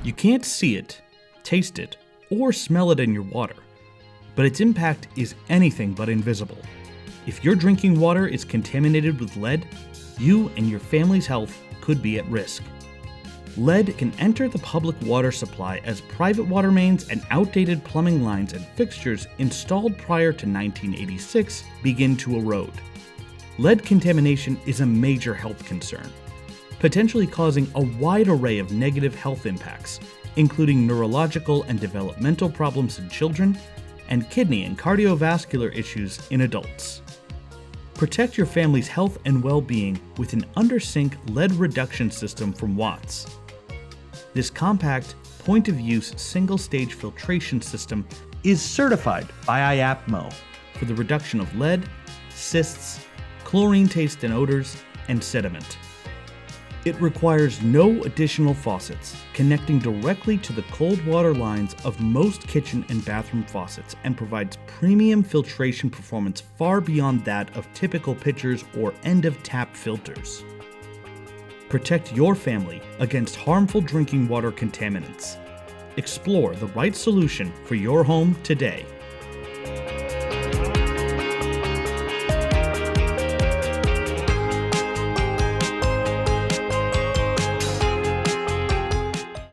You can't see it, taste it, or smell it in your water, but its impact is anything but invisible. If your drinking water is contaminated with lead, you and your family's health could be at risk. Lead can enter the public water supply as private water mains and outdated plumbing lines and fixtures installed prior to 1986 begin to erode. Lead contamination is a major health concern, potentially causing a wide array of negative health impacts, including neurological and developmental problems in children, and kidney and cardiovascular issues in adults. Protect your family's health and well-being with an under-sink lead reduction system from Watts. This compact, point-of-use single-stage filtration system is certified by IAPMO for the reduction of lead, cysts, chlorine taste and odors, and sediment. It requires no additional faucets, connecting directly to the cold water lines of most kitchen and bathroom faucets, and provides premium filtration performance far beyond that of typical pitchers or end-of-tap filters. Protect your family against harmful drinking water contaminants. Explore the right solution for your home today.